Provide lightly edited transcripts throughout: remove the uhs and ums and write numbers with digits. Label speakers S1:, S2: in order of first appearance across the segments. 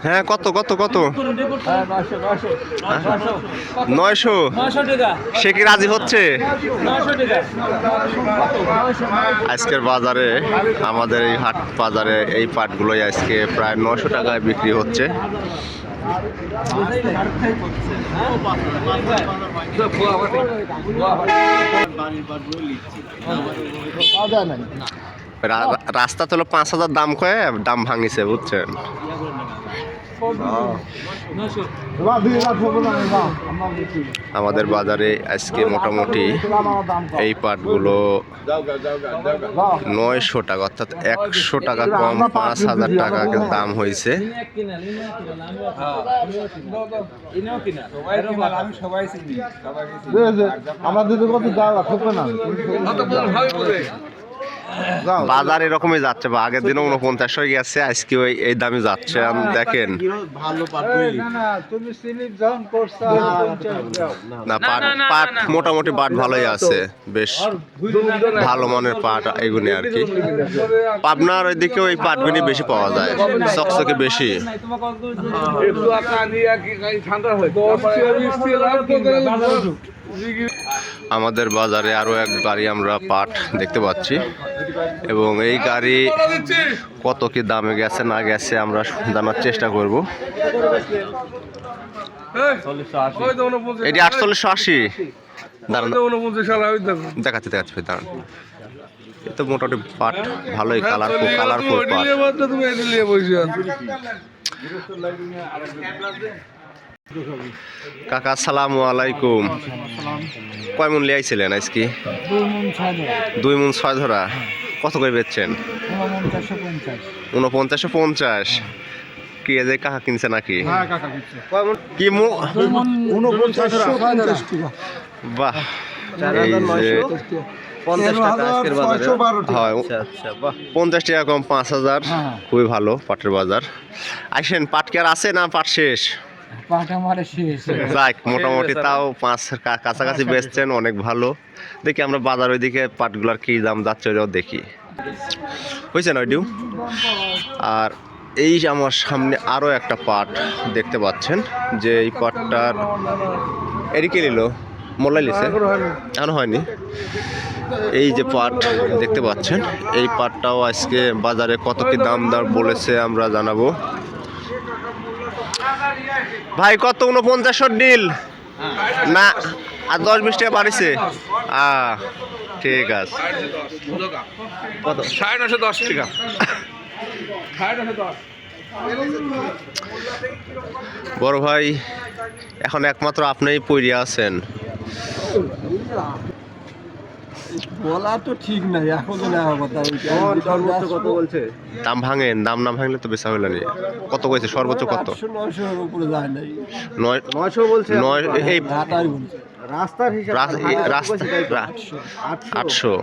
S1: হ্যাঁ, কত কত কত? 900। সে কি রাজি হচ্ছে? আজকের বাজারে, আমাদের এই হাট বাজারে এই পাটগুলোই আজকে প্রায় 900 টাকায় বিক্রি হচ্ছে। রাস্তা তো 5,000 দাম কয়ে দাম ভাঙিছে, বুঝছেন? আমাদের বাজারে আজকে মোটামুটি এই পাটগুলো 900 টাকা, অর্থাৎ 100 টাকা কম, 5,000 টাকা দাম হয়েছে। বাজার এরকমই যাচ্ছে, বা আগের দিনও 49 হয়ে গেছে, আজকে ওই এই দামে যাচ্ছে। দেখেন না, পাট মোটামুটি পাট ভালোই আছে, বেশ ভালো মানের পাট এগুলি আর কি। পাবনার ওইদিকে ওই পাটগুলি বেশি পাওয়া যায়, চকচকে বেশি। আমাদের বাজারে আরো এক গাড়ি আমরা পাট দেখতে পাচ্ছি, এবং এই গাড়ি কত কি দামে গেছে না গেছে আমরা জানার চেষ্টা করব। এটি 4880। দেখাচ্ছি দাঁড়ান। এ তো মোটামুটি পাট ভালোই কালারফুল পাট। কাকা আসসালামু আলাইকুম। কয় মন লিয়াইছিলেন আজকে? 2 মন 6 ধরা। কত করে বেচছেন? 4950। কি যে কাকা কিনছে নাকি? কি বাহ, এই যে 50 টাকা আজকের বাজারে হয়। 50 টাকা কম 5000, খুবই ভালো পাটের বাজার। আসেন, পাট কি আর আছে না পাট শেষ? যাক, মোটামুটি তাও 5 কাছাকাছি বেচছেন, অনেক ভালো। দেখি আমরা বাজার ওইদিকে পাটগুলার কি দাম যাচ্ছে ওইটাও দেখি। হয়েছে না ওইটিও? আর এই যে আমার সামনে আরও একটা পাট দেখতে পাচ্ছেন, যে এই পাটটার এদিকে নিল মোল্লাই লিছে, এখনো হয়নি। এই যে পাট দেখতে পাচ্ছেন, এই পাটটাও আজকে বাজারে কত কি দাম দর বলেছে আমরা জানাবো। ভাই কত? 49 ডিল না, আর 10-20 টাকা বাড়িছে। ঠিক আছে। কত? 910 টাকা। বড় ভাই, এখন একমাত্র আপনিই পড়ে আছেন।
S2: বলা তো ঠিক নাই, এখন কত বলছে?
S1: দাম ভাঙেন, দাম না ভাঙলে তো বেচা হইল না। কত কইছে সর্বোচ্চ? কত?
S2: 900 উপরে যায় নাই।
S1: 900 বলছে। এই
S2: রাস্তার হিসাব,
S1: 800।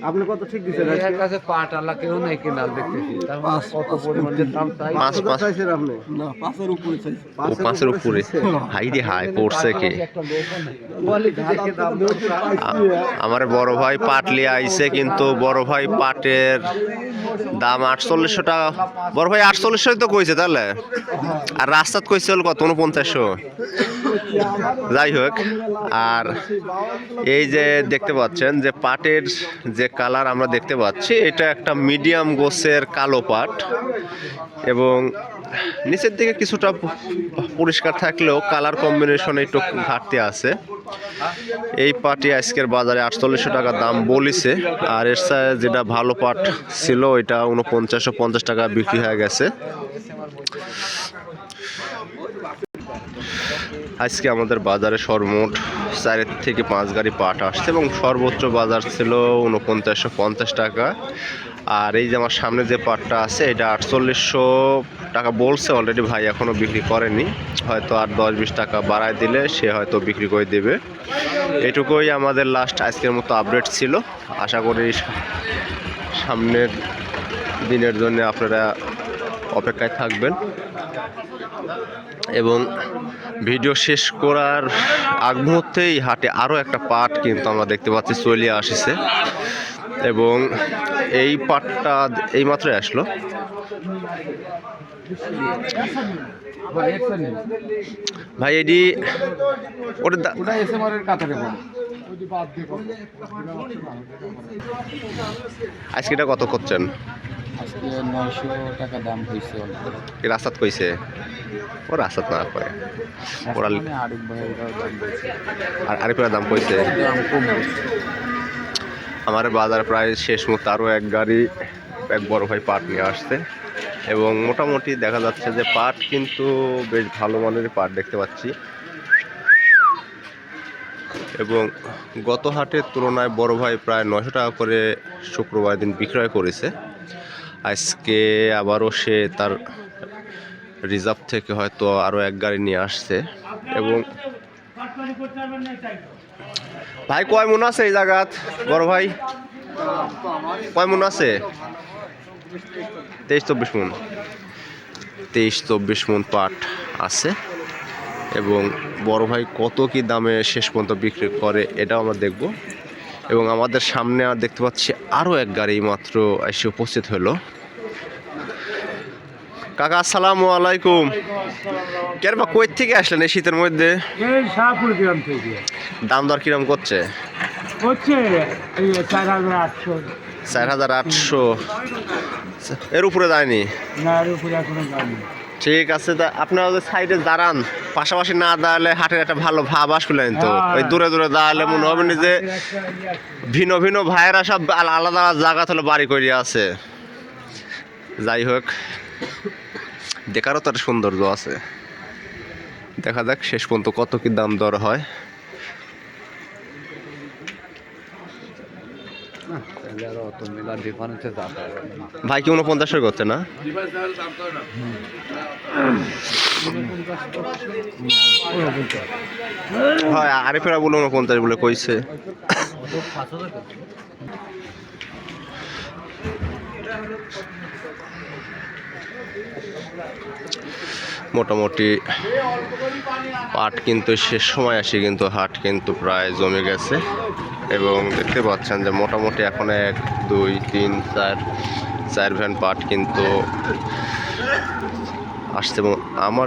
S2: আপনি কত ঠিক দিছেন? এর কাছে পাট আলা কেউ নাই কেনাল দেখতেছি। তার কত পরিমাণের দাম চাই?
S1: 5
S2: চাইছেন আপনি? না, 5 এর উপরে চাইছেন।
S1: 5 এর উপরে? হাই রে হাই, করছে কি? আমার বড় ভাই পাট লিয়ে আইছে, কিন্তু বড় ভাই পাটের দাম 4800 টাকা। বড় ভাই 4800 তো কইছে তাহলে, আর রাস্তাত কইছে হল কত? 4900। যাই হোক, আর এই যে দেখতে পাচ্ছেন যে পাটের যে কালার আমরা দেখতে পাচ্ছি, এটা একটা মিডিয়াম গোছের কালো পাট, এবং নিচের দিকে কিছুটা পরিষ্কার থাকলেও কালার কম্বিনেশনে একটু ঘাটতি আছে। এই পাটই আজকের বাজারে 4800 টাকা দাম বলিছে, আর এর সাথে যেটা ভালো পাট ছিল ওইটা 4950 টাকা বিক্রি হয়ে গেছে। আজকে আমাদের বাজারে সর্বমোট 4 থেকে 5 গাড়ি পাট আসছে, এবং সর্বোচ্চ বাজার ছিল 4950 টাকা। আর এই যে আমার সামনে যে পাটটা আছে, এটা 4800 টাকা বলছে অলরেডি ভাই, এখনও বিক্রি করেনি। হয়তো আর 10-20 টাকা বাড়ায় দিলে সে হয়তো বিক্রি করে দেবে। এটুকুই আমাদের লাস্ট আজকের মতো আপডেট ছিল। আশা করি সামনের দিনের জন্য আপনারা অপেক্ষায় থাকবেন, এবং ভিডিও শেষ করার আগ মুহূর্তেই হাটে আরও একটা পাট কিন্তু আমরা দেখতে পাচ্ছি চলে আসছে। এবং এই পাটটা এইমাত্রই আসলো। ভাই এটি
S2: ওটা এসএমআর-এর কাতারে পড়ে।
S1: আজকে এটা কত করছেন?
S2: আজকে 900 টাকা দাম হয়েছে।
S1: কি রাস্তাত কইছে? ও রাস্তাত না কয় ওরা
S2: আরিফ ভাইয়েরাও দাম বলছে।
S1: আর আরিফের দাম কইছে।
S2: দাম কম বলছে।
S1: আমার বাজার প্রায় শেষ মুহূর্তে আরও এক গাড়ি এক বড় ভাই পাট নিয়ে আসছে এবং মোটামুটি দেখা যাচ্ছে যে পাট কিন্তু বেশ ভালো মানের পাট দেখতে পাচ্ছি এবং গত হাটের তুলনায় বড় ভাই প্রায় 900 টাকা করে শুক্রবার দিন বিক্রয় করেছে। আজকে আবারও সে তার রিজার্ভ থেকে হয়তো আরও এক গাড়ি নিয়ে আসছে এবং ভাই কয় মন আছে এই জায়গাত বড় ভাই? কয় মন আছে? 23-24 মন। 23-24 মন পাট আছে এবং বড় ভাই কত কি দামে শেষ পর্যন্ত বিক্রি করে এটাও আমরা দেখব এবং আমাদের সামনে আর দেখতে পাচ্ছি আরও এক গাড়ি মাত্র এসে উপস্থিত হলো। কাকা আসসালামু আলাইকুম। কেন বা কই থেকে আসলেন এই শীতের মধ্যে?
S2: এই শাহপুর গ্রাম থেকে।
S1: দাম দর কিরম করছে?
S2: হচ্ছে এই 4800।
S1: 4800 এর উপরে যায়নি?
S2: না, এর উপরে এখনো যায়নি।
S1: ঠিক আছে, তা আপনারা ওদের সাইডে দাঁড়ান, পাশাপাশি না দাঁড়ালে হাটের একটা ভালো ভাব আসলেন তো। ওই দূরে দূরে দাঁড়ালে মনে হবে না যে ভিন্ন ভিন্ন ভাইয়েরা সব আলাদা জায়গা থেকে বাড়ি করে আছে। যাই হোক, দেখারও তার সৌন্দর্য আছে। দেখা যাক শেষ পর্যন্ত কত কি দাম দর হয়। ভাই কি 49 করছে না? হয় আরিফেরা বলে 49 বলে কইছে। মোটামুটি পাট কিন্তু শেষ সময় আসে কিন্তু হাট কিন্তু প্রায় জমে গেছে এবং দেখতে পাচ্ছেন যে মোটামুটি এখন 1 2 3 4 ভ্যান পাট কিন্তু আসছে। আমার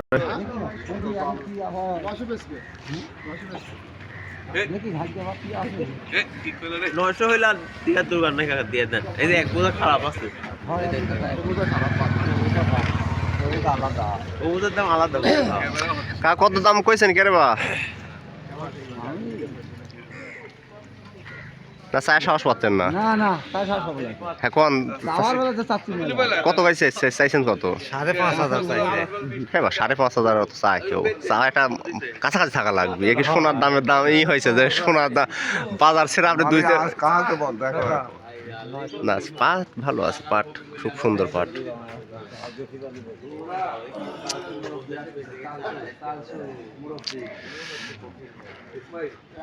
S1: কত দাম কইছেন কে রে বা? না চায় সাহস পাচ্ছেন না? এখন কত চাইছেন কত? 5,500 হ্যাঁ, 5,500 অত চায় কেউ? চা একটা কাছাকাছি থাকা লাগবে। কি সোনার দামের দাম এই হয়েছে যে সোনার দাম বাজার ছেড়ে আপনি না পাট ভালো আছে, পাট খুব সুন্দর পাট।